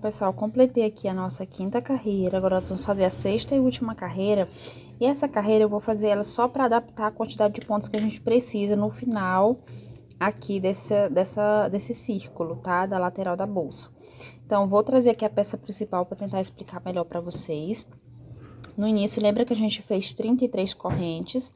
pessoal, completei aqui a nossa quinta carreira. Agora nós vamos fazer a sexta e última carreira. E essa carreira eu vou fazer ela só para adaptar a quantidade de pontos que a gente precisa no final aqui desse círculo, tá? Da lateral da bolsa. Então, vou trazer aqui a peça principal para tentar explicar melhor para vocês. No início, lembra que a gente fez 33 correntes,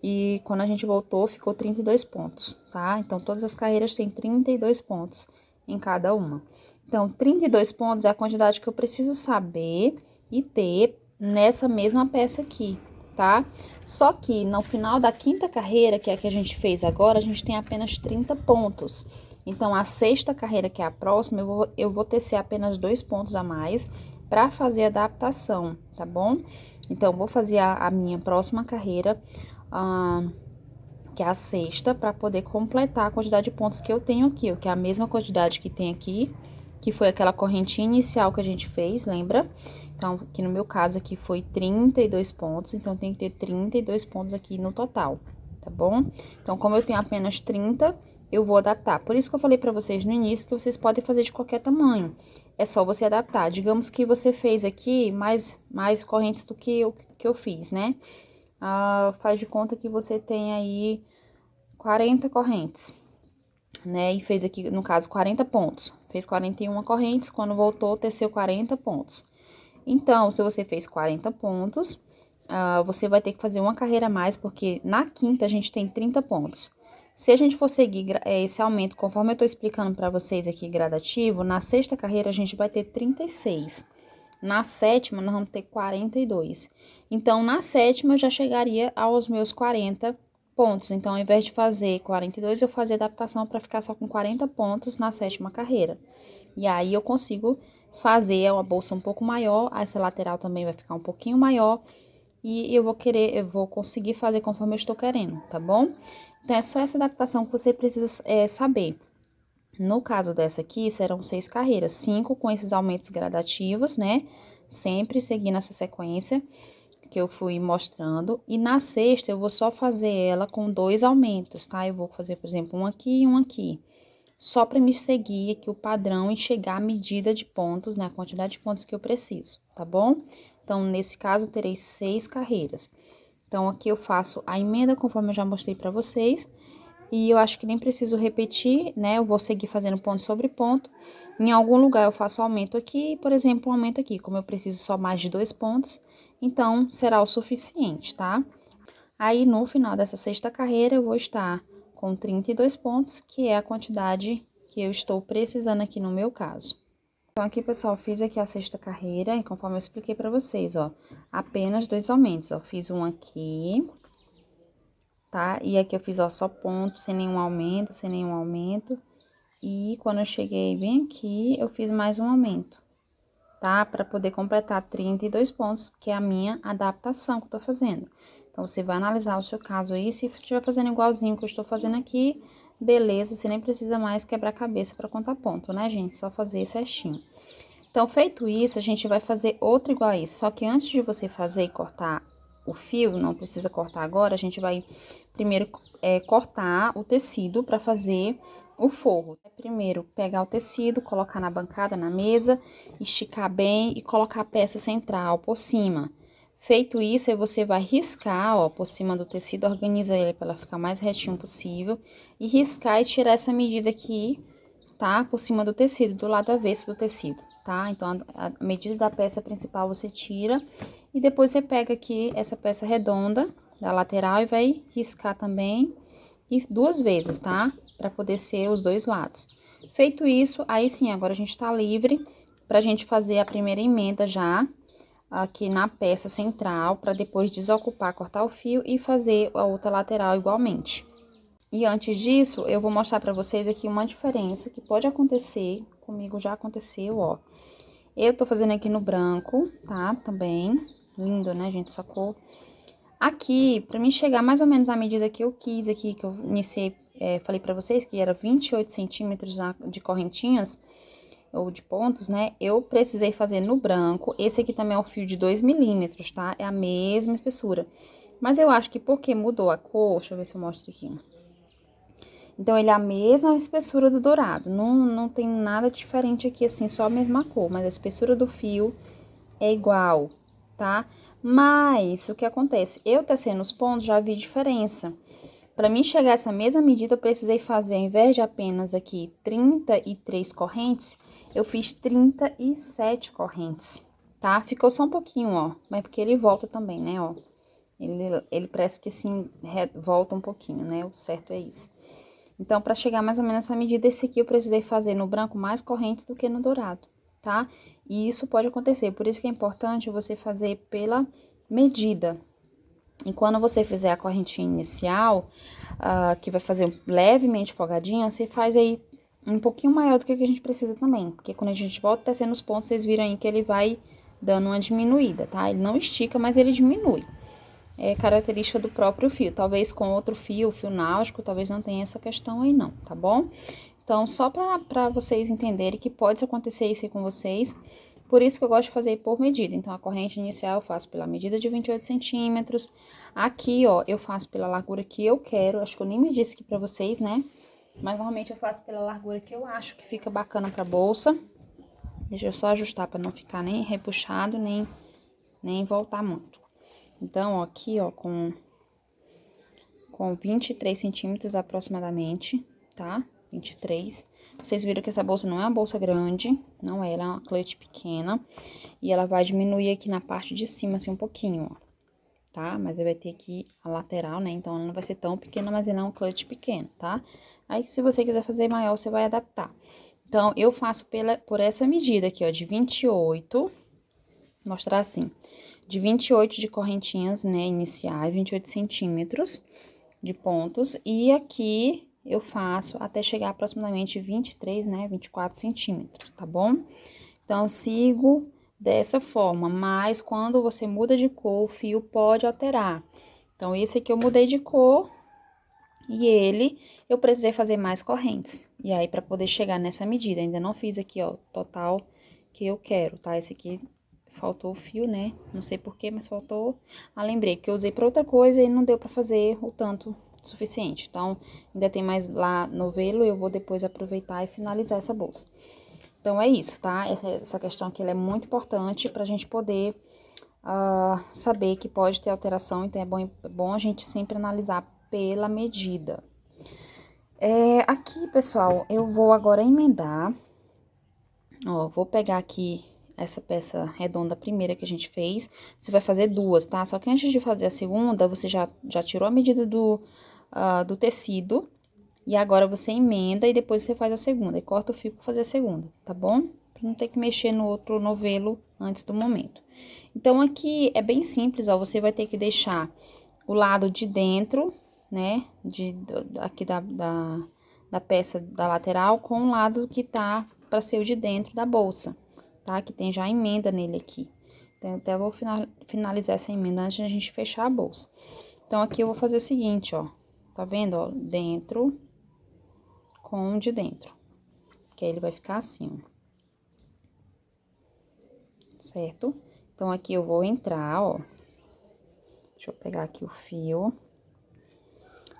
e quando a gente voltou, ficou 32 pontos, tá? Então, todas as carreiras têm 32 pontos em cada uma. Então, 32 pontos é a quantidade que eu preciso saber e ter nessa mesma peça aqui, tá? Só que no final da quinta carreira, que é a que a gente fez agora, a gente tem apenas 30 pontos. Então, a sexta carreira, que é a próxima, eu vou tecer apenas 2 pontos a mais para fazer a adaptação, tá bom? Então, vou fazer a minha próxima carreira, que é a sexta, para poder completar a quantidade de pontos que eu tenho aqui, que é a mesma quantidade que tem aqui, que foi aquela correntinha inicial que a gente fez, lembra? Então, aqui no meu caso aqui foi 32 pontos, então tem que ter 32 pontos aqui no total, tá bom? Então, como eu tenho apenas 30, eu vou adaptar. Por isso que eu falei pra vocês no início que vocês podem fazer de qualquer tamanho. É só você adaptar. Digamos que você fez aqui mais correntes do que eu fiz, né? Faz de conta que você tem aí 40 correntes, né? E fez aqui, no caso, 40 pontos. Fez 41 correntes, quando voltou, teceu 40 pontos. Então, se você fez 40 pontos, você vai ter que fazer uma carreira a mais, porque na quinta a gente tem 30 pontos. Se a gente for seguir esse aumento, conforme eu tô explicando pra vocês aqui, gradativo, na sexta carreira a gente vai ter 36. Na sétima, nós vamos ter 42. Então, na sétima, eu já chegaria aos meus 40 pontos. Então, ao invés de fazer 42, eu fazia adaptação para ficar só com 40 pontos na sétima carreira. E aí, eu consigo fazer uma bolsa um pouco maior, essa lateral também vai ficar um pouquinho maior. E eu vou conseguir fazer conforme eu estou querendo, tá bom? Então, é só essa adaptação que você precisa saber. No caso dessa aqui, serão 6 carreiras, 5 com esses aumentos gradativos, né? Sempre seguindo essa sequência que eu fui mostrando. E na sexta, eu vou só fazer ela com 2 aumentos, tá? Eu vou fazer, por exemplo, um aqui e um aqui. Só para me seguir aqui o padrão e chegar à medida de pontos, né? A quantidade de pontos que eu preciso, tá bom? Então, nesse caso, eu terei 6 carreiras. Então, aqui eu faço a emenda conforme eu já mostrei para vocês. E eu acho que nem preciso repetir, né? Eu vou seguir fazendo ponto sobre ponto. Em algum lugar eu faço aumento aqui, por exemplo, um aumento aqui. Como eu preciso só mais de 2 pontos, então será o suficiente, tá? Aí, no final dessa sexta carreira, eu vou estar com 32 pontos, que é a quantidade que eu estou precisando aqui no meu caso. Então, aqui, pessoal, fiz aqui a sexta carreira, e conforme eu expliquei pra vocês, ó, apenas 2 aumentos, ó. Fiz um aqui, tá? E aqui eu fiz, ó, só ponto, sem nenhum aumento, sem nenhum aumento. E quando eu cheguei bem aqui, eu fiz mais um aumento, tá? Pra poder completar 32 pontos, que é a minha adaptação que eu tô fazendo. Então, você vai analisar o seu caso aí, se estiver fazendo igualzinho que eu estou fazendo aqui, beleza, você nem precisa mais quebrar a cabeça pra contar ponto, né, gente? Só fazer certinho. Então, feito isso, a gente vai fazer outro igual a isso. Só que antes de você fazer e cortar o fio, não precisa cortar agora, a gente vai primeiro cortar o tecido para fazer o forro. Primeiro, pegar o tecido, colocar na bancada, na mesa, esticar bem e colocar a peça central por cima. Feito isso, aí você vai riscar, ó, por cima do tecido, organiza ele para ela ficar mais retinho possível. E riscar e tirar essa medida aqui, tá? Por cima do tecido, do lado avesso do tecido, tá? Então, a medida da peça principal você tira e depois você pega aqui essa peça redonda da lateral e vai riscar também e 2 vezes, tá? Pra poder ser os 2 lados. Feito isso, aí sim, agora a gente tá livre pra gente fazer a primeira emenda já aqui na peça central, pra depois desocupar, cortar o fio e fazer a outra lateral igualmente. E antes disso, eu vou mostrar pra vocês aqui uma diferença que pode acontecer, comigo já aconteceu, ó. Eu tô fazendo aqui no branco, tá? Também, lindo, né, gente, essa cor. Aqui, pra mim chegar mais ou menos à medida que eu quis aqui, que eu iniciei, falei pra vocês que era 28 centímetros de correntinhas, ou de pontos, né? Eu precisei fazer no branco. Esse aqui também é um fio de 2 milímetros, tá? É a mesma espessura. Mas eu acho que porque mudou a cor, deixa eu ver se eu mostro aqui. Então, ele é a mesma espessura do dourado. Não tem nada diferente aqui, assim, só a mesma cor. Mas a espessura do fio é igual, tá? Mas, o que acontece? Eu tecendo os pontos, já vi diferença. Para mim chegar a essa mesma medida, eu precisei fazer, ao invés de apenas aqui 33 correntes, eu fiz 37 correntes, tá? Ficou só um pouquinho, ó, mas porque ele volta também, né, ó. Ele parece que assim, volta um pouquinho, né, o certo é isso. Então, para chegar mais ou menos nessa medida, esse aqui eu precisei fazer no branco mais correntes do que no dourado, tá? E isso pode acontecer, por isso que é importante você fazer pela medida. E quando você fizer a correntinha inicial, que vai fazer levemente folgadinha, você faz aí um pouquinho maior do que a gente precisa também. Porque quando a gente volta tecendo os pontos, vocês viram aí que ele vai dando uma diminuída, tá? Ele não estica, mas ele diminui. É característica do próprio fio. Talvez com outro fio, o fio náutico, talvez não tenha essa questão aí não, tá bom? Então, só pra vocês entenderem que pode acontecer isso aí com vocês. Por isso que eu gosto de fazer por medida. Então, a corrente inicial eu faço pela medida de 28 centímetros. Aqui, ó, eu faço pela largura que eu quero. Acho que eu nem me disse aqui pra vocês, né? Mas, normalmente, eu faço pela largura que eu acho que fica bacana pra bolsa. Deixa eu só ajustar pra não ficar nem repuxado, nem voltar muito. Então, ó, aqui, ó, com 23 centímetros aproximadamente, tá? 23. Vocês viram que essa bolsa não é uma bolsa grande, não é, ela é uma clutch pequena. E ela vai diminuir aqui na parte de cima, assim, um pouquinho, ó. Tá? Mas vai ter aqui a lateral, né? Então, ela não vai ser tão pequena, mas ela é um clutch pequeno, tá? Aí, se você quiser fazer maior, você vai adaptar. Então, eu faço por essa medida aqui, ó, de 28, mostrar assim, de 28 de correntinhas, né, iniciais, 28 centímetros de pontos. E aqui eu faço até chegar aproximadamente 23, né, 24 centímetros, tá bom? Então, eu sigo dessa forma, mas quando você muda de cor, o fio pode alterar. Então, esse aqui eu mudei de cor e eu precisei fazer mais correntes. E aí, para poder chegar nessa medida, ainda não fiz aqui, ó, total que eu quero, tá? Esse aqui faltou o fio, né? Não sei porquê, mas faltou. Ah, lembrei que eu usei para outra coisa e não deu para fazer o tanto suficiente. Então, ainda tem mais lá no velo, eu vou depois aproveitar e finalizar essa bolsa. Então, é isso, tá? Essa questão aqui, ela é muito importante pra gente poder saber que pode ter alteração. Então, é bom a gente sempre analisar pela medida. Aqui, pessoal, eu vou agora emendar. Ó, vou pegar aqui essa peça redonda primeira que a gente fez. Você vai fazer duas, tá? Só que antes de fazer a segunda, você já tirou a medida do tecido. E agora você emenda e depois você faz a segunda. E corta o fio pra fazer a segunda, tá bom? Pra não ter que mexer no outro novelo antes do momento. Então, aqui é bem simples, ó. Você vai ter que deixar o lado de dentro, né? Aqui da peça da lateral com o lado que tá pra ser o de dentro da bolsa, tá? Que tem já a emenda nele aqui. Então, eu até vou finalizar essa emenda antes de a gente fechar a bolsa. Então, aqui eu vou fazer o seguinte, ó. Tá vendo, ó? Dentro com o de dentro. Que aí ele vai ficar assim, ó. Certo? Então, aqui eu vou entrar, ó. Deixa eu pegar aqui o fio.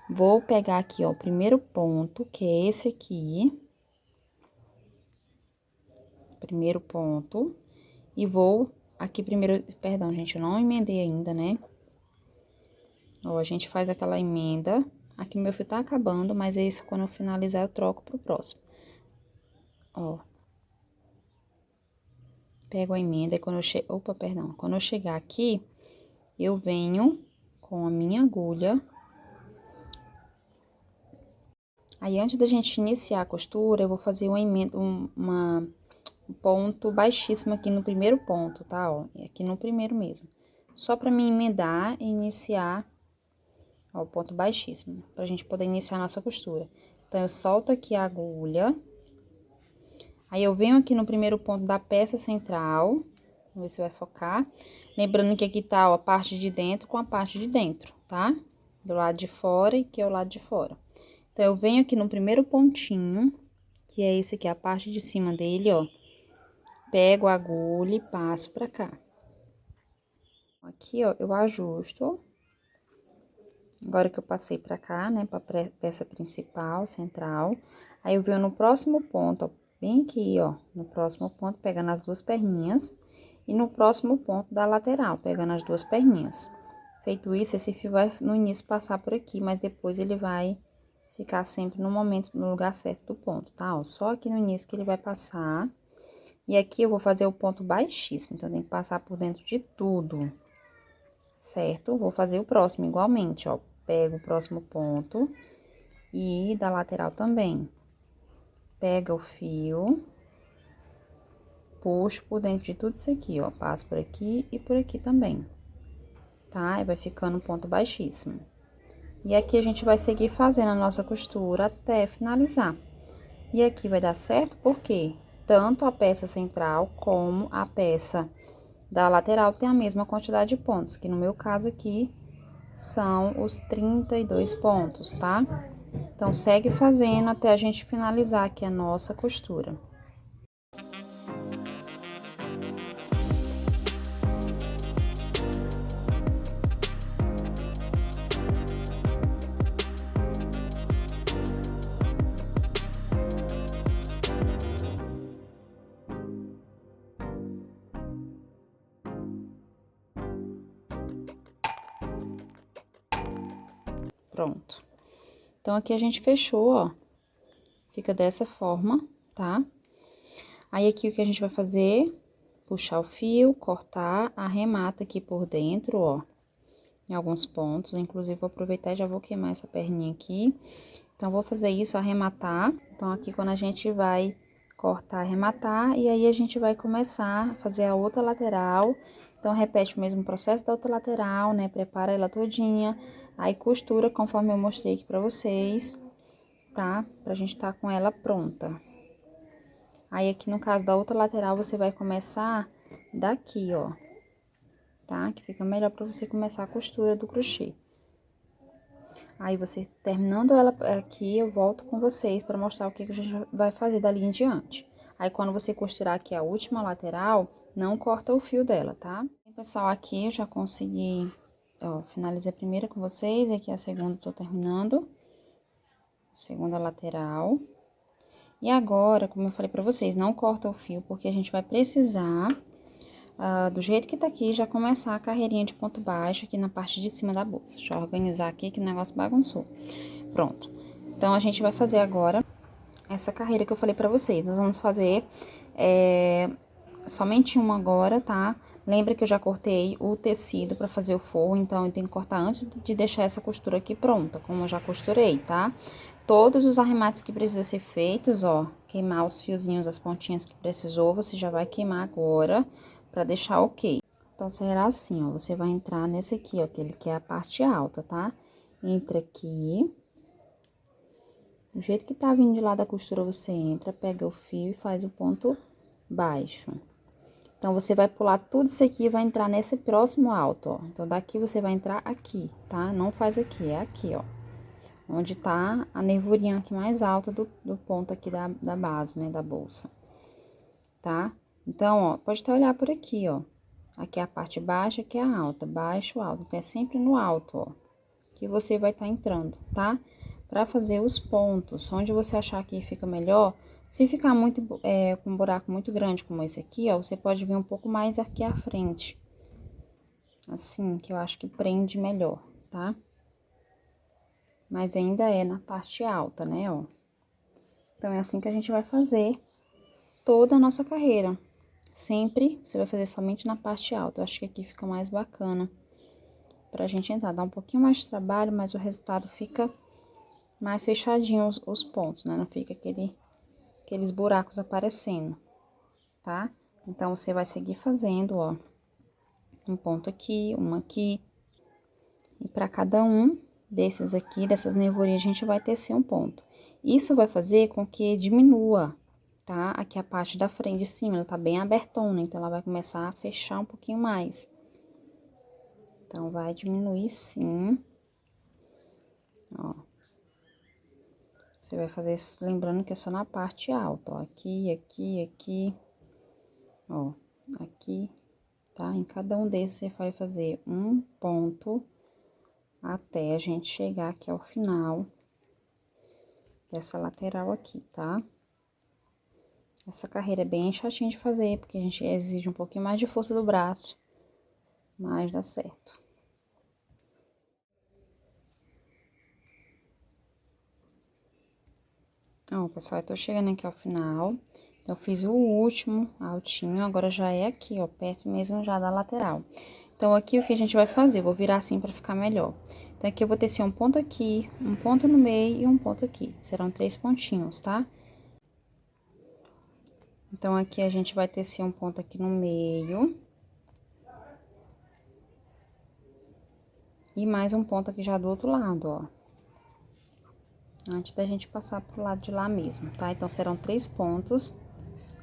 Vou pegar aqui, ó, o primeiro ponto, que é esse aqui. Primeiro ponto. E vou aqui primeiro... Perdão, gente, eu não emendei ainda, né? Ó, a gente faz aquela emenda. Aqui meu fio tá acabando, mas é isso, quando eu finalizar eu troco pro próximo. Ó. Pego a emenda e quando eu chegar... Opa, perdão. Quando eu chegar aqui, eu venho com a minha agulha. Aí, antes da gente iniciar a costura, eu vou fazer uma emenda, um ponto baixíssimo aqui no primeiro ponto, tá? Ó, aqui no primeiro mesmo. Só pra me emendar e iniciar, ó, o ponto baixíssimo, pra gente poder iniciar a nossa costura. Então, eu solto aqui a agulha. Aí, eu venho aqui no primeiro ponto da peça central. Vamos ver se vai focar. Lembrando que aqui tá, ó, a parte de dentro com a parte de dentro, tá? Do lado de fora e que é o lado de fora. Então, eu venho aqui no primeiro pontinho, que é esse aqui, a parte de cima dele, ó. Pego a agulha e passo pra cá. Aqui, ó, eu ajusto Agora que eu passei pra cá, né, pra peça principal, central. Aí, eu venho no próximo ponto, ó, bem aqui, ó, no próximo ponto, pegando as duas perninhas. E no próximo ponto da lateral, pegando as duas perninhas. Feito isso, esse fio vai no início passar por aqui, mas depois ele vai ficar sempre no momento, no lugar certo do ponto, tá? Ó, só aqui no início que ele vai passar. E aqui eu vou fazer o ponto baixíssimo, então tem que passar por dentro de tudo, certo? Vou fazer o próximo igualmente, ó. Pego o próximo ponto e da lateral também. Pega o fio, puxo por dentro de tudo isso aqui, ó. Passo por aqui e por aqui também, tá? E vai ficando um ponto baixíssimo. E aqui a gente vai seguir fazendo a nossa costura até finalizar. E aqui vai dar certo porque tanto a peça central como a peça da lateral tem a mesma quantidade de pontos, que no meu caso aqui são os 32 pontos, tá? Então, segue fazendo até a gente finalizar aqui a nossa costura. Pronto. Então, aqui a gente fechou, ó. Fica dessa forma, tá? Aí, aqui o que a gente vai fazer? Puxar o fio, cortar, arremata aqui por dentro, ó. Em alguns pontos, inclusive vou aproveitar e já vou queimar essa perninha aqui. Então, vou fazer isso, arrematar. Então, aqui quando a gente vai cortar, arrematar, e aí a gente vai começar a fazer a outra lateral. Então, repete o mesmo processo da outra lateral, né? Prepara ela todinha, aí costura conforme eu mostrei aqui pra vocês, tá? Pra gente tá com ela pronta. Aí, aqui no caso da outra lateral, você vai começar daqui, ó, tá? Que fica melhor pra você começar a costura do crochê. Aí, você terminando ela aqui, eu volto com vocês para mostrar o que a gente vai fazer dali em diante. Aí, quando você costurar aqui a última lateral, não corta o fio dela, tá? Pessoal, aqui eu já consegui, ó, finalizei a primeira com vocês, aqui a segunda eu tô terminando. Segunda lateral. E agora, como eu falei pra vocês, não corta o fio, porque a gente vai precisar, do jeito que tá aqui, já começar a carreirinha de ponto baixo aqui na parte de cima da bolsa. Deixa eu organizar aqui que o negócio bagunçou. Pronto. Então, a gente vai fazer agora essa carreira que eu falei pra vocês. Nós vamos fazer somente uma agora, tá? Lembra que eu já cortei o tecido pra fazer o forro, então eu tenho que cortar antes de deixar essa costura aqui pronta, como eu já costurei, tá? Todos os arremates que precisam ser feitos, ó, queimar os fiozinhos, as pontinhas que precisou, você já vai queimar agora pra deixar ok. Então, será assim, ó, você vai entrar nesse aqui, ó, aquele que é a parte alta, tá? Entra aqui. Do jeito que tá vindo de lá da costura, você entra, pega o fio e faz o ponto baixo. Então, você vai pular tudo isso aqui e vai entrar nesse próximo alto, ó. Então, daqui você vai entrar aqui, tá? Não faz aqui, é aqui, ó. Onde tá a nervurinha aqui mais alta do ponto aqui da base, né, da bolsa. Tá? Então, ó, pode até olhar por aqui, ó. Aqui é a parte baixa, aqui é a alta, baixo, alto. Então, é sempre no alto, ó, que você vai estar entrando, tá? Pra fazer os pontos, onde você achar que fica melhor, se ficar muito, com um buraco muito grande como esse aqui, ó, você pode vir um pouco mais aqui à frente. Assim, que eu acho que prende melhor, tá? Mas ainda é na parte alta, né, ó. Então, é assim que a gente vai fazer toda a nossa carreira. Sempre você vai fazer somente na parte alta. Eu acho que aqui fica mais bacana pra gente entrar. Dá um pouquinho mais de trabalho, mas o resultado fica mais fechadinho os pontos, né? Não fica aqueles buracos aparecendo, tá? Então, você vai seguir fazendo, ó, um ponto aqui, um aqui. E pra cada um desses aqui, dessas nervurinhas, a gente vai tecer um ponto. Isso vai fazer com que diminua, tá? Aqui a parte da frente de cima, ela tá bem abertona, então ela vai começar a fechar um pouquinho mais. Então, vai diminuir sim. Ó. Você vai fazer isso, lembrando que é só na parte alta, ó. Aqui, aqui, aqui. Ó, aqui, tá? Em cada um desses, você vai fazer um ponto até a gente chegar aqui ao final dessa lateral aqui, tá? Essa carreira é bem chatinha de fazer, porque a gente exige um pouquinho mais de força do braço, mas dá certo. Então, pessoal, eu tô chegando aqui ao final. Então, eu fiz o último altinho, agora já é aqui, ó, perto mesmo já da lateral. Então, aqui o que a gente vai fazer? Eu vou virar assim pra ficar melhor. Então, aqui eu vou tecer um ponto aqui, um ponto no meio e um ponto aqui. Serão 3 pontinhos, tá? Então, aqui a gente vai tecer um ponto aqui no meio. E mais um ponto aqui já do outro lado, ó. Antes da gente passar pro lado de lá mesmo, tá? Então, serão 3 pontos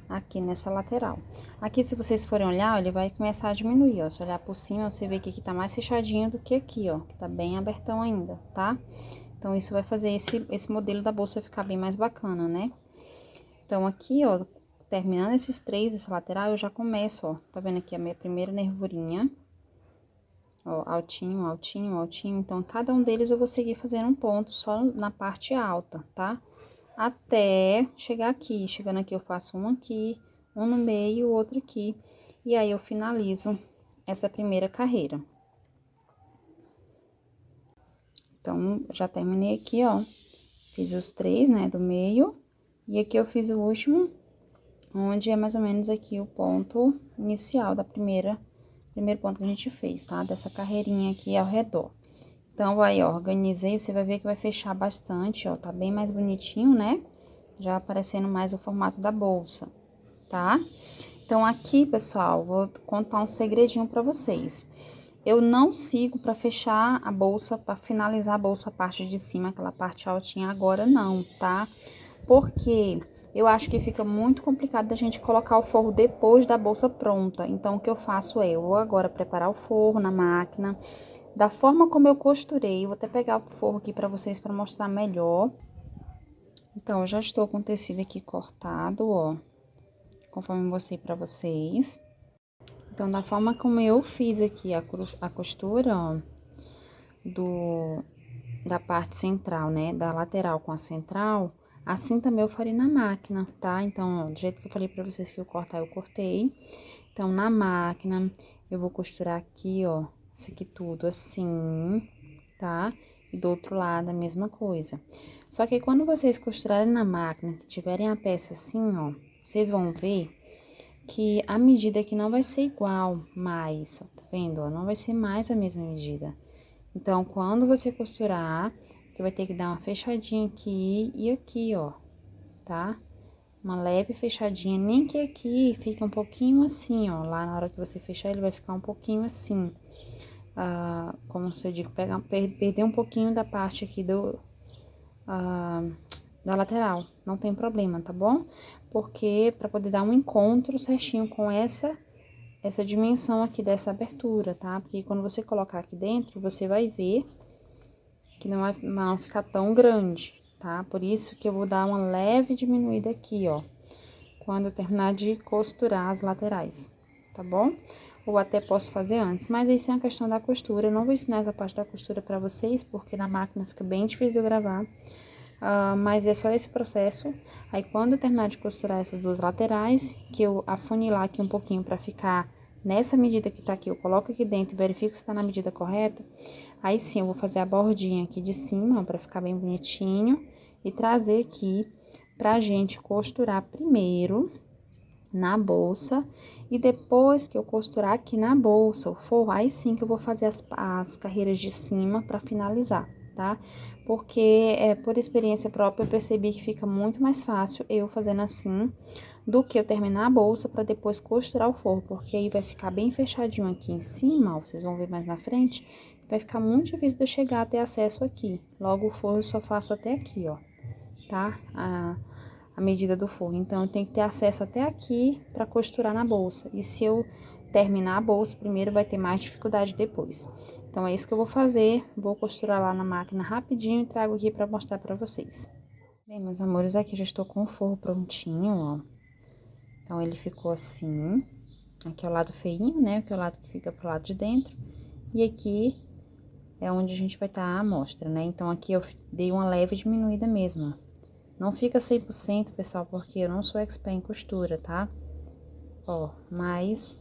aqui nessa lateral. Aqui, se vocês forem olhar, ó, ele vai começar a diminuir, ó. Se olhar por cima, você vê que aqui tá mais fechadinho do que aqui, ó. Que tá bem abertão ainda, tá? Então, isso vai fazer esse modelo da bolsa ficar bem mais bacana, né? Então, aqui, ó, terminando esses 3 dessa lateral, eu já começo, ó. Tá vendo aqui a minha primeira nervurinha? Ó, altinho, altinho, altinho. Então, cada um deles eu vou seguir fazendo um ponto só na parte alta, tá? Até chegar aqui. Chegando aqui, eu faço um aqui, um no meio e o outro aqui. E aí, eu finalizo essa primeira carreira. Então, já terminei aqui, ó. Fiz os 3, né, do meio. E aqui eu fiz o último, onde é mais ou menos aqui o ponto inicial da primeiro ponto que a gente fez, tá? Dessa carreirinha aqui ao redor. Então, aí, ó, organizei, você vai ver que vai fechar bastante, ó, tá bem mais bonitinho, né? Já aparecendo mais o formato da bolsa, tá? Então, aqui, pessoal, vou contar um segredinho pra vocês. Eu não sigo pra fechar a bolsa, pra finalizar a bolsa, a parte de cima, aquela parte altinha agora, não, tá? Porque eu acho que fica muito complicado da gente colocar o forro depois da bolsa pronta. Então, o que eu faço é, eu vou agora preparar o forro na máquina, da forma como eu costurei. Vou até pegar o forro aqui pra vocês, pra mostrar melhor. Então, eu já estou com o tecido aqui cortado, ó, conforme eu mostrei pra vocês. Então, da forma como eu fiz aqui a costura, ó, da parte central, né, da lateral com a central, assim também eu farei na máquina, tá? Então, ó, do jeito que eu falei pra vocês que eu cortar, eu cortei. Então, na máquina, eu vou costurar aqui, ó, isso aqui tudo assim, tá? E do outro lado a mesma coisa. Só que quando vocês costurarem na máquina, que tiverem a peça assim, ó, vocês vão ver que a medida aqui não vai ser igual mais, ó, tá vendo? Ó, não vai ser mais a mesma medida. Então, quando você costurar, você vai ter que dar uma fechadinha aqui e aqui, ó, tá? Uma leve fechadinha, nem que aqui fique um pouquinho assim, ó. Lá na hora que você fechar, ele vai ficar um pouquinho assim. Como se eu digo, perder um pouquinho da parte aqui da lateral. Não tem problema, tá bom? Porque pra poder dar um encontro certinho com essa dimensão aqui dessa abertura, tá? Porque quando você colocar aqui dentro, você vai ver que não vai não ficar tão grande, tá? Por isso que eu vou dar uma leve diminuída aqui, ó, quando eu terminar de costurar as laterais, tá bom? Ou até posso fazer antes, mas isso é uma questão da costura. Eu não vou ensinar essa parte da costura pra vocês, porque na máquina fica bem difícil de gravar. Mas é só esse processo. Aí, quando eu terminar de costurar essas duas laterais, que eu afunilar aqui um pouquinho pra ficar nessa medida que tá aqui, eu coloco aqui dentro e verifico se tá na medida correta. Aí, sim, eu vou fazer a bordinha aqui de cima, ó, pra ficar bem bonitinho. E trazer aqui pra gente costurar primeiro na bolsa. E depois que eu costurar aqui na bolsa o forro, aí sim que eu vou fazer as carreiras de cima pra finalizar, tá? Porque, por experiência própria, eu percebi que fica muito mais fácil eu fazendo assim do que eu terminar a bolsa pra depois costurar o forro, porque aí vai ficar bem fechadinho aqui em cima, ó, vocês vão ver mais na frente, vai ficar muito difícil de eu chegar a ter acesso aqui. Logo, o forro eu só faço até aqui, ó, tá? A medida do forro. Então, eu tenho que ter acesso até aqui pra costurar na bolsa. E se eu terminar a bolsa primeiro, vai ter mais dificuldade depois. Então, é isso que eu vou fazer. Vou costurar lá na máquina rapidinho e trago aqui pra mostrar pra vocês. Bem, meus amores, aqui eu já estou com o forro prontinho, ó. Então, ele ficou assim. Aqui é o lado feinho, né? Aqui é o lado que fica pro lado de dentro. E aqui é onde a gente vai estar a amostra, né? Então, aqui eu dei uma leve diminuída mesmo, ó. Não fica 100%, pessoal, porque eu não sou expert em costura, tá? Ó, mas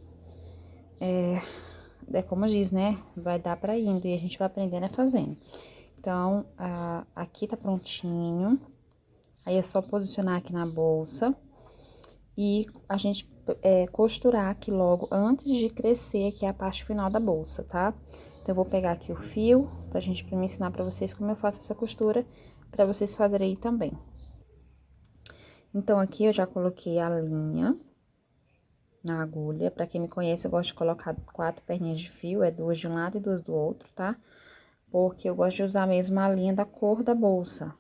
é como diz, né? Vai dar pra indo e a gente vai aprendendo a fazendo. Então, aqui tá prontinho. Aí é só posicionar aqui na bolsa e a gente costurar aqui logo antes de crescer aqui a parte final da bolsa, tá? Então, eu vou pegar aqui o fio pra me ensinar pra vocês como eu faço essa costura, pra vocês fazerem aí também. Então, aqui eu já coloquei a linha na agulha. Pra quem me conhece, eu gosto de colocar 4 perninhas de fio, é 2 de um lado e 2 do outro, tá? Porque eu gosto de usar mesmo a linha da cor da bolsa.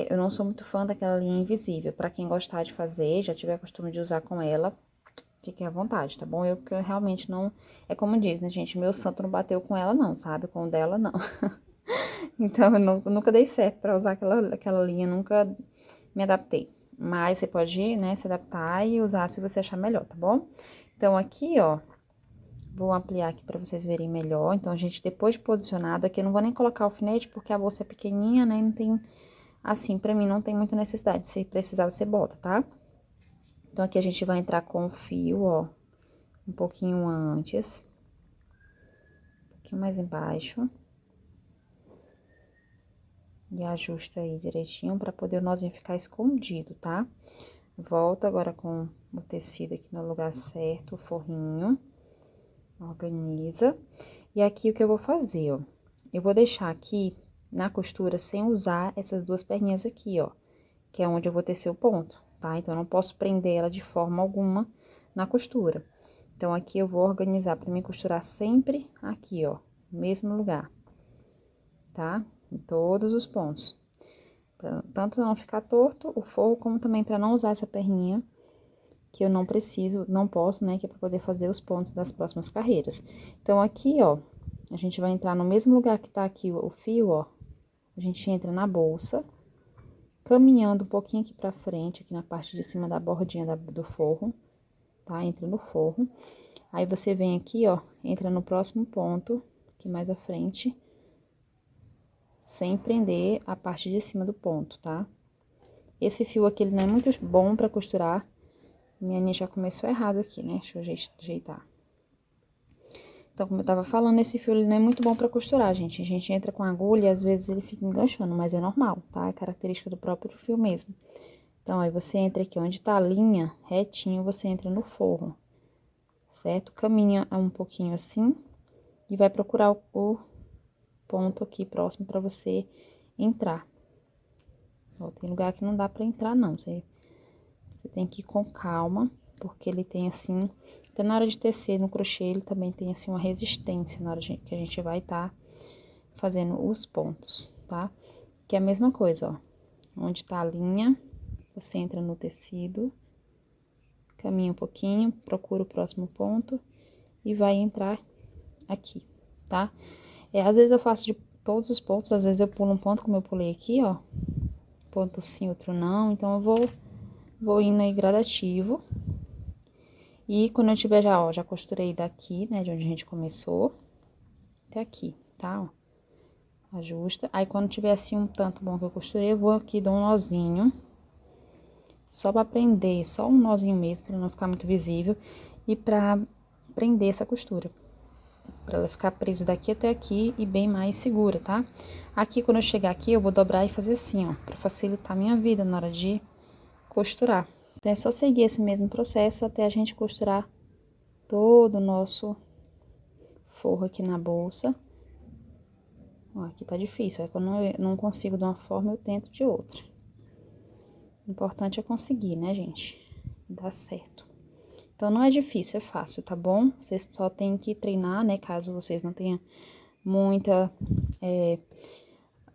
Eu não sou muito fã daquela linha invisível. Pra quem gostar de fazer, já tiver costume de usar com ela, fiquem à vontade, tá bom? Porque eu realmente não... É como diz, né, gente? Meu santo não bateu com ela, não, sabe? Com o dela, não. Então, eu nunca dei certo pra usar aquela linha, nunca me adaptei. Mas você pode, né, se adaptar e usar se você achar melhor, tá bom? Então, aqui, ó, vou ampliar aqui pra vocês verem melhor. Então, a gente, depois de posicionado, aqui eu não vou nem colocar alfinete, porque a bolsa é pequenininha, né, não tem... Assim, pra mim, não tem muita necessidade. Se precisar, você bota, tá? Então, aqui a gente vai entrar com o fio, ó, um pouquinho antes. Um pouquinho mais embaixo. E ajusta aí direitinho pra poder o nozinho ficar escondido, tá? Volta agora com o tecido aqui no lugar certo, o forrinho. Organiza. E aqui, o que eu vou fazer, ó. Eu vou deixar aqui na costura sem usar essas duas perninhas aqui, ó. Que é onde eu vou tecer o ponto, tá? Então, eu não posso prender ela de forma alguma na costura. Então, aqui eu vou organizar pra mim costurar sempre aqui, ó, no mesmo lugar, tá? Em todos os pontos. Tanto não ficar torto o forro, como também pra não usar essa perninha, que eu não preciso, não posso, né? Que é pra poder fazer os pontos das próximas carreiras. Então, aqui, ó, a gente vai entrar no mesmo lugar que tá aqui o fio, ó. A gente entra na bolsa, caminhando um pouquinho aqui pra frente, aqui na parte de cima da bordinha do forro, tá? Entra no forro. Aí, você vem aqui, ó, entra no próximo ponto, aqui mais à frente, sem prender a parte de cima do ponto, tá? Esse fio aqui, ele não é muito bom pra costurar. Minha linha já começou errado aqui, né? Deixa eu ajeitar. Então, como eu tava falando, esse fio, ele não é muito bom pra costurar, gente. A gente entra com a agulha e, às vezes, ele fica enganchando, mas é normal, tá? É característica do próprio fio mesmo. Então, aí, você entra aqui onde tá a linha, retinho, você entra no forro, certo? Caminha um pouquinho assim e vai procurar o ponto aqui próximo pra você entrar. Ó, tem lugar que não dá pra entrar, não. Você tem que ir com calma, porque ele tem, assim... Até na hora de tecer no crochê, ele também tem, assim, uma resistência na hora que a gente vai estar fazendo os pontos, tá? Que é a mesma coisa, ó. Onde tá a linha, você entra no tecido, caminha um pouquinho, procura o próximo ponto e vai entrar aqui, tá? Às vezes eu faço de todos os pontos, às vezes eu pulo um ponto, como eu pulei aqui, ó. Ponto sim, outro não, então eu vou indo aí gradativo. E quando eu tiver já, ó, já costurei daqui, né, de onde a gente começou, até aqui, tá, ó. Ajusta. Aí, quando tiver assim um tanto bom que eu costurei, eu vou aqui dar um nozinho. Só pra prender, só um nozinho mesmo, pra não ficar muito visível. E pra prender essa costura. Pra ela ficar presa daqui até aqui e bem mais segura, tá? Aqui, quando eu chegar aqui, eu vou dobrar e fazer assim, ó. Pra facilitar a minha vida na hora de costurar. Então, é só seguir esse mesmo processo até a gente costurar todo o nosso forro aqui na bolsa. Ó, aqui tá difícil, aí quando eu não consigo de uma forma, eu tento de outra. O importante é conseguir, né, gente? Dá certo. Então, não é difícil, é fácil, tá bom? Vocês só tem que treinar, né, caso vocês não tenham muita,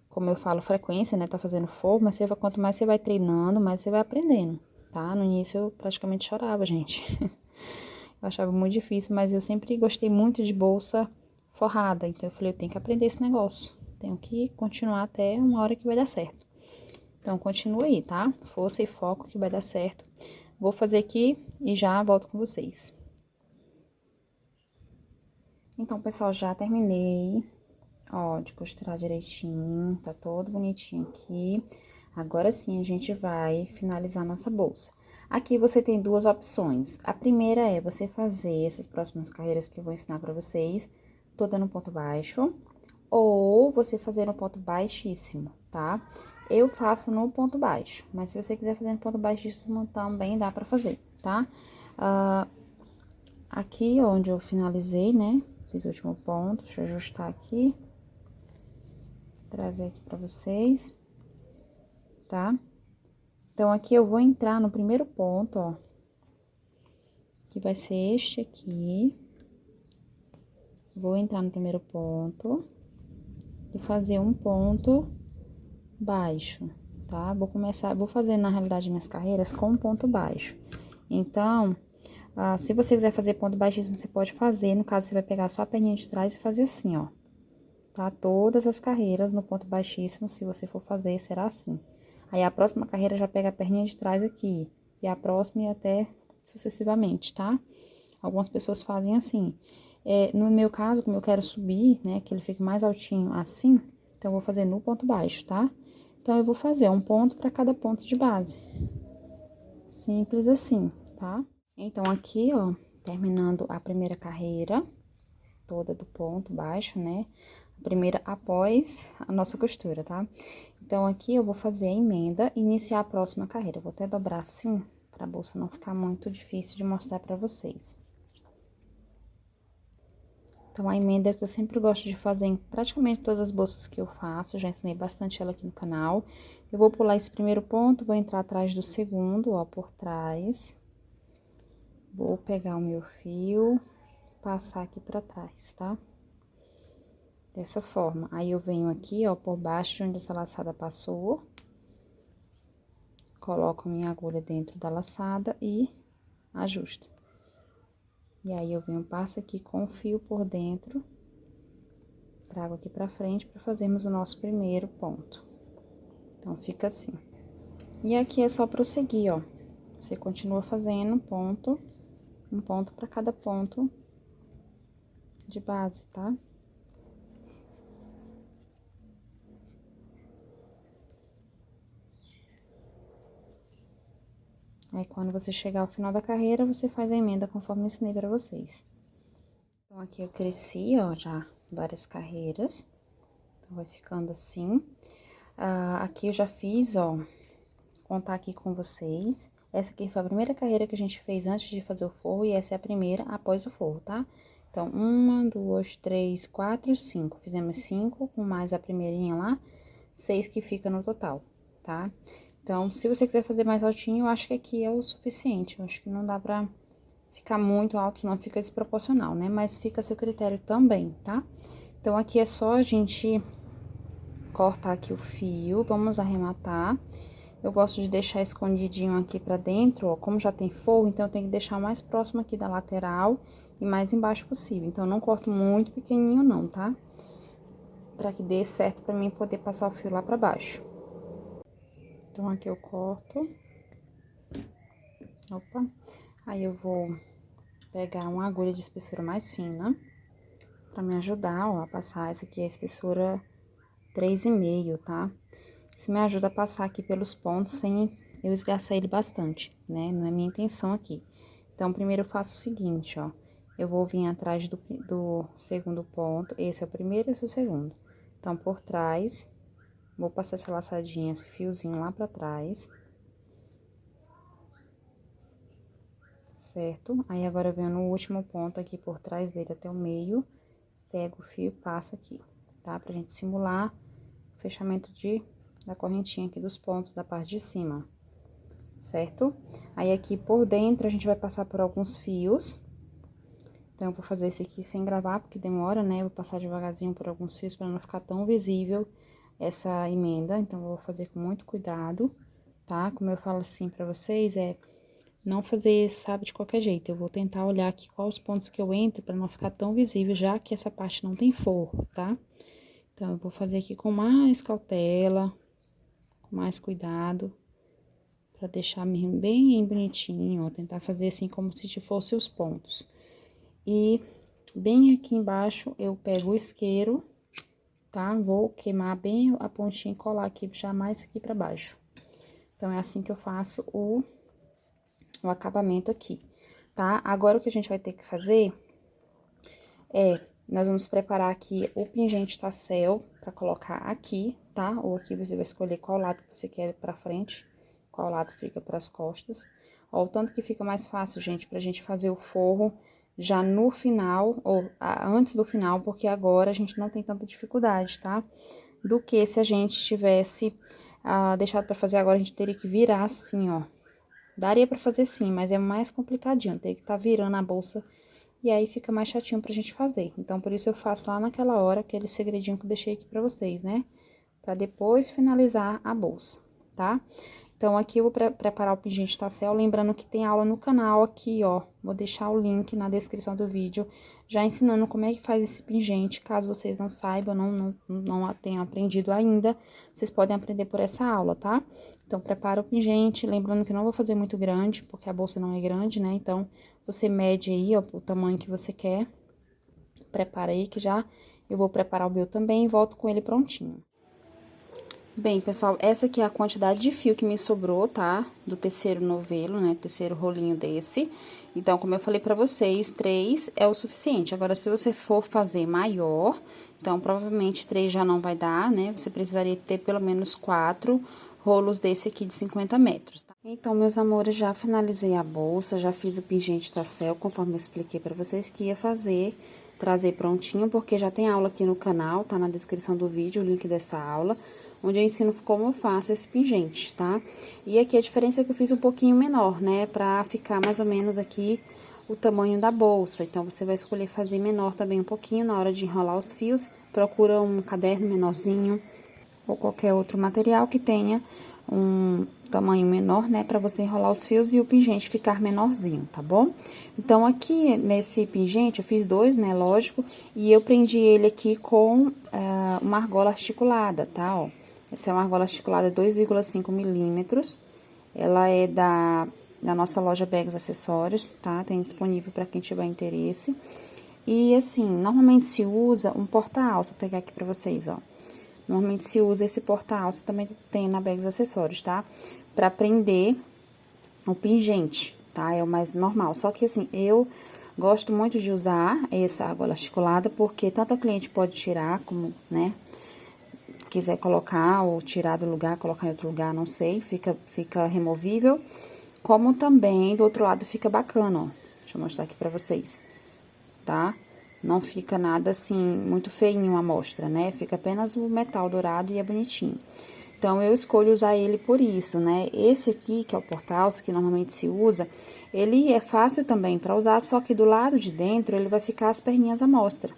como eu falo, frequência, né, tá fazendo forro, mas quanto mais você vai treinando, mais você vai aprendendo, tá? No início, eu praticamente chorava, gente. Eu achava muito difícil, mas eu sempre gostei muito de bolsa forrada. Então, eu falei, eu tenho que aprender esse negócio. Tenho que continuar até uma hora que vai dar certo. Então, continua aí, tá? Força e foco que vai dar certo. Vou fazer aqui e já volto com vocês. Então, pessoal, já terminei. Ó, de costurar direitinho, tá todo bonitinho aqui. Agora sim, a gente vai finalizar nossa bolsa. Aqui você tem duas opções. A primeira é você fazer essas próximas carreiras que eu vou ensinar pra vocês, toda no ponto baixo, ou você fazer no ponto baixíssimo, tá? Eu faço no ponto baixo, mas se você quiser fazer no ponto baixíssimo, também dá pra fazer, tá? Aqui onde eu finalizei, né? Fiz o último ponto, deixa eu ajustar aqui. Trazer aqui pra vocês, tá? Então, aqui eu vou entrar no primeiro ponto, ó. Que vai ser este aqui. Vou entrar no primeiro ponto. E fazer um ponto baixo, tá? Vou fazer, na realidade, minhas carreiras com um ponto baixo. Então, se você quiser fazer ponto baixíssimo, você pode fazer. No caso, você vai pegar só a perninha de trás e fazer assim, ó. Tá? Todas as carreiras no ponto baixíssimo, se você for fazer, será assim. Aí, a próxima carreira já pega a perninha de trás aqui. E a próxima e até sucessivamente, tá? Algumas pessoas fazem assim. No meu caso, como eu quero subir, né, que ele fique mais altinho assim, então, eu vou fazer no ponto baixo, tá? Então, eu vou fazer um ponto para cada ponto de base. Simples assim, tá? Então, aqui, ó, terminando a primeira carreira, toda do ponto baixo, né? A primeira após a nossa costura, tá? Então, aqui eu vou fazer a emenda e iniciar a próxima carreira. Eu vou até dobrar assim, pra bolsa não ficar muito difícil de mostrar pra vocês. Então, a emenda que eu sempre gosto de fazer em praticamente todas as bolsas que eu faço, já ensinei bastante ela aqui no canal. Eu vou pular esse primeiro ponto, vou entrar atrás do segundo, ó, por trás. Vou pegar o meu fio, passar aqui pra trás, tá? Dessa forma. Aí, eu venho aqui, ó, por baixo de onde essa laçada passou. Coloco minha agulha dentro da laçada e ajusto. E aí, eu venho, passo aqui com o fio por dentro, trago aqui pra frente pra fazermos o nosso primeiro ponto. Então, fica assim. E aqui é só prosseguir, ó. Você continua fazendo um ponto pra cada ponto de base, tá? Aí, quando você chegar ao final da carreira, você faz a emenda conforme eu ensinei pra vocês. Então, aqui eu cresci, ó, já várias carreiras. Então, vai ficando assim. Aqui eu já fiz, ó, contar aqui com vocês. Essa aqui foi a primeira carreira que a gente fez antes de fazer o forro e essa é a primeira após o forro, tá? Então, 1, 2, 3, 4, 5. Fizemos 5, com mais a primeirinha lá, 6 que fica no total, tá? Então, se você quiser fazer mais altinho, eu acho que aqui é o suficiente. Eu acho que não dá pra ficar muito alto, não fica desproporcional, né? Mas fica a seu critério também, tá? Então, aqui é só a gente cortar aqui o fio, vamos arrematar. Eu gosto de deixar escondidinho aqui pra dentro, ó, como já tem forro, então eu tenho que deixar o mais próximo aqui da lateral e mais embaixo possível. Então, eu não corto muito pequenininho não, tá? Pra que dê certo pra mim poder passar o fio lá pra baixo. Então, aqui eu corto. Opa. Aí, eu vou pegar uma agulha de espessura mais fina pra me ajudar, ó, a passar. Essa aqui é a espessura 3,5, tá? Isso me ajuda a passar aqui pelos pontos sem eu esgarçar ele bastante, né? Não é minha intenção aqui. Então, primeiro eu faço o seguinte, ó. Eu vou vir atrás do segundo ponto. Esse é o primeiro e esse é o segundo. Então, por trás, vou passar essa laçadinha, esse fiozinho lá pra trás. Certo? Aí, agora eu venho no último ponto aqui por trás dele até o meio. Pego o fio e passo aqui, tá? Pra gente simular o fechamento da correntinha aqui dos pontos da parte de cima, certo? Aí, aqui por dentro, a gente vai passar por alguns fios. Então, eu vou fazer esse aqui sem gravar, porque demora, né? Eu vou passar devagarzinho por alguns fios pra não ficar tão visível essa emenda. Então, eu vou fazer com muito cuidado, tá? Como eu falo assim pra vocês, não fazer, sabe, de qualquer jeito. Eu vou tentar olhar aqui quais os pontos que eu entro pra não ficar tão visível, já que essa parte não tem forro, tá? Então, eu vou fazer aqui com mais cautela, com mais cuidado, pra deixar bem bonitinho, ó. Tentar fazer assim como se fosse os pontos. E bem aqui embaixo, eu pego o isqueiro tá? Vou queimar bem a pontinha e colar aqui, puxar mais aqui pra baixo. Então, é assim que eu faço o acabamento aqui, tá? Agora, o que a gente vai ter que fazer nós vamos preparar aqui o pingente tassel pra colocar aqui, tá? Ou aqui você vai escolher qual lado que você quer pra frente, qual lado fica pras costas. Ó, o tanto que fica mais fácil, gente, pra gente fazer o forro já no final, ou antes do final, porque agora a gente não tem tanta dificuldade, tá? Do que se a gente tivesse deixado pra fazer agora, a gente teria que virar assim, ó. Daria pra fazer sim, mas é mais complicadinho, tem que tá virando a bolsa e aí fica mais chatinho pra gente fazer. Então, por isso eu faço lá naquela hora, aquele segredinho que eu deixei aqui pra vocês, né? Pra depois finalizar a bolsa, tá? Então, aqui eu vou preparar o pingente tassel, lembrando que tem aula no canal aqui, ó. Vou deixar o link na descrição do vídeo, já ensinando como é que faz esse pingente, caso vocês não saibam, não tenham aprendido ainda, vocês podem aprender por essa aula, tá? Então, prepara o pingente, lembrando que não vou fazer muito grande, porque a bolsa não é grande, né? Então, você mede aí, ó, o tamanho que você quer, prepara aí que já eu vou preparar o meu também e volto com ele prontinho. Bem, pessoal, essa aqui é a quantidade de fio que me sobrou, tá? Do terceiro novelo, né? Terceiro rolinho desse. Então, como eu falei pra vocês, 3 é o suficiente. Agora, se você for fazer maior, então, provavelmente 3 já não vai dar, né? Você precisaria ter pelo menos 4 rolos desse aqui de 50 metros, tá? Então, meus amores, já finalizei a bolsa, já fiz o pingente tassel, conforme eu expliquei pra vocês que ia fazer, trazer prontinho, porque já tem aula aqui no canal, tá na descrição do vídeo o link dessa aula, onde eu ensino como eu faço esse pingente, tá? E aqui a diferença é que eu fiz um pouquinho menor, né? Pra ficar mais ou menos aqui o tamanho da bolsa. Então, você vai escolher fazer menor também um pouquinho na hora de enrolar os fios. Procura um caderno menorzinho ou qualquer outro material que tenha um tamanho menor, né? Pra você enrolar os fios e o pingente ficar menorzinho, tá bom? Então, aqui nesse pingente, eu fiz 2, né? Lógico. E eu prendi ele aqui com uma argola articulada, tá? Ó. Essa é uma argola articulada 2,5 milímetros. Ela é da nossa loja Bags Acessórios, tá? Tem disponível para quem tiver interesse. E, assim, normalmente se usa um porta-alça. Vou pegar aqui pra vocês, ó. Normalmente se usa esse porta-alça, também tem na Bags Acessórios, tá? Pra prender o pingente, tá? É o mais normal. Só que, assim, eu gosto muito de usar essa argola articulada, porque tanto a cliente pode tirar, como, né? Quiser colocar ou tirar do lugar, colocar em outro lugar, não sei, fica removível. Como também, do outro lado, fica bacana, ó. Deixa eu mostrar aqui pra vocês, tá? Não fica nada, assim, muito feinho a amostra, né? Fica apenas o metal dourado e é bonitinho. Então, eu escolho usar ele por isso, né? Esse aqui, que é o porta-alça, que normalmente se usa, ele é fácil também pra usar, só que do lado de dentro, ele vai ficar as perninhas à mostra,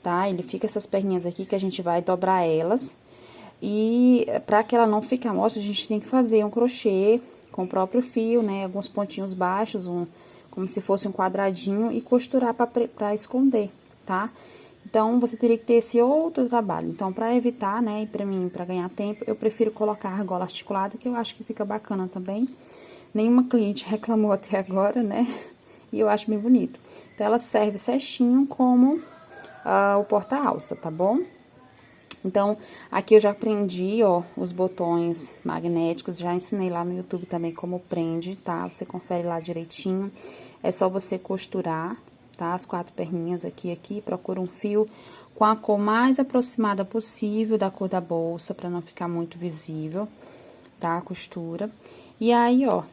tá? Ele fica essas perninhas aqui que a gente vai dobrar elas. E pra que ela não fique à mostra, a gente tem que fazer um crochê com o próprio fio, né? Alguns pontinhos baixos, como se fosse um quadradinho e costurar pra esconder, tá? Então, você teria que ter esse outro trabalho. Então, pra evitar, né, e pra mim, pra ganhar tempo, eu prefiro colocar a argola articulada, que eu acho que fica bacana também. Nenhuma cliente reclamou até agora, né? E eu acho bem bonito. Então, ela serve certinho como o porta-alça, tá bom? Então, aqui eu já prendi, ó, os botões magnéticos, já ensinei lá no YouTube também como prende, tá? Você confere lá direitinho. É só você costurar, tá? As 4 perninhas aqui, procura um fio com a cor mais aproximada possível da cor da bolsa, pra não ficar muito visível, tá? A costura. E aí, ó,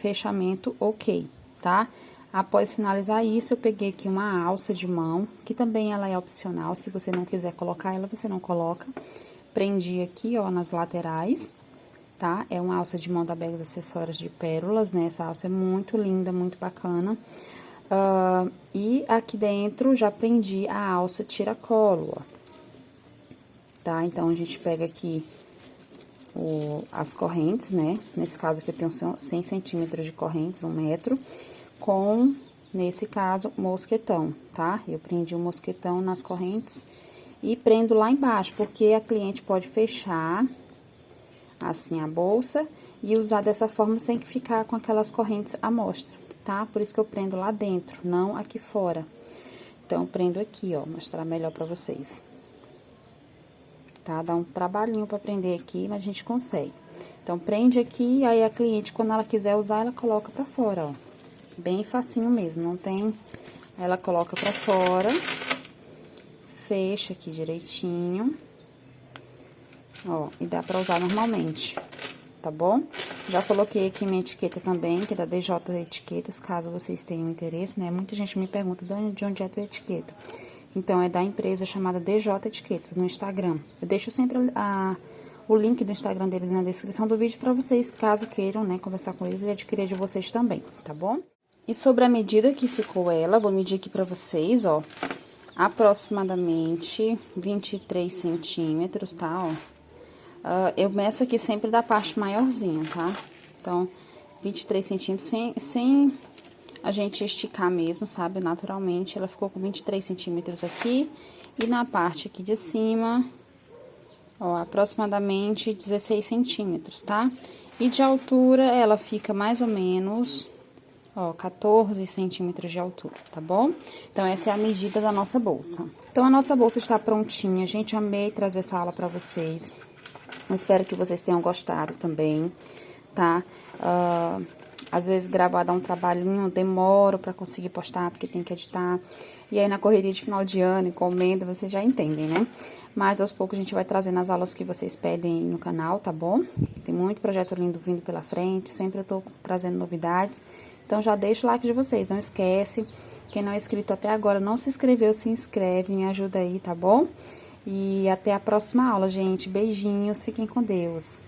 fechamento ok, tá? Após finalizar isso, eu peguei aqui uma alça de mão, que também ela é opcional, se você não quiser colocar ela, você não coloca. Prendi aqui, ó, nas laterais, tá? É uma alça de mão da Bags Acessórios de pérolas, né? Essa alça é muito linda, muito bacana. E aqui dentro, já prendi a alça tiracolo, ó. Tá? Então, a gente pega aqui as correntes, né? Nesse caso aqui eu tenho 100 centímetros de correntes, 1 metro, com, nesse caso, mosquetão, tá? Eu prendi um mosquetão nas correntes e prendo lá embaixo, porque a cliente pode fechar, assim, a bolsa e usar dessa forma sem que ficar com aquelas correntes à mostra, tá? Por isso que eu prendo lá dentro, não aqui fora. Então, prendo aqui, ó, mostrar melhor pra vocês. tá? Dá um trabalhinho pra prender aqui, mas a gente consegue. Então, prende aqui, aí a cliente, quando ela quiser usar, ela coloca pra fora, ó. Bem facinho mesmo, não tem... Ela coloca pra fora, fecha aqui direitinho, ó, e dá pra usar normalmente, tá bom? Já coloquei aqui minha etiqueta também, que é da DJ Etiquetas, caso vocês tenham interesse, né? Muita gente me pergunta de onde é a tua etiqueta. Então, é da empresa chamada DJ Etiquetas, no Instagram. Eu deixo sempre o link do Instagram deles na descrição do vídeo pra vocês, caso queiram, né, conversar com eles e adquirir de vocês também, tá bom? E sobre a medida que ficou ela, vou medir aqui pra vocês, ó, aproximadamente 23 centímetros, tá, ó. Eu meço aqui sempre da parte maiorzinha, tá? Então, 23 centímetros sem a gente esticar mesmo, sabe? Naturalmente, ela ficou com 23 centímetros aqui. E na parte aqui de cima, ó, aproximadamente 16 centímetros, tá? E de altura, ela fica mais ou menos, ó, 14 centímetros de altura, tá bom? Então, essa é a medida da nossa bolsa. Então, a nossa bolsa está prontinha, gente. Amei trazer essa aula pra vocês. Eu espero que vocês tenham gostado também, tá? Às vezes gravar dá um trabalhinho, demoro pra conseguir postar, porque tem que editar. E aí, na correria de final de ano, encomenda, vocês já entendem, né? Mas, aos poucos, a gente vai trazendo as aulas que vocês pedem aí no canal, tá bom? Tem muito projeto lindo vindo pela frente, sempre eu tô trazendo novidades. Então, já deixa o like de vocês, não esquece. Quem não é inscrito até agora, não se inscreveu, se inscreve, me ajuda aí, tá bom? E até a próxima aula, gente. Beijinhos, fiquem com Deus.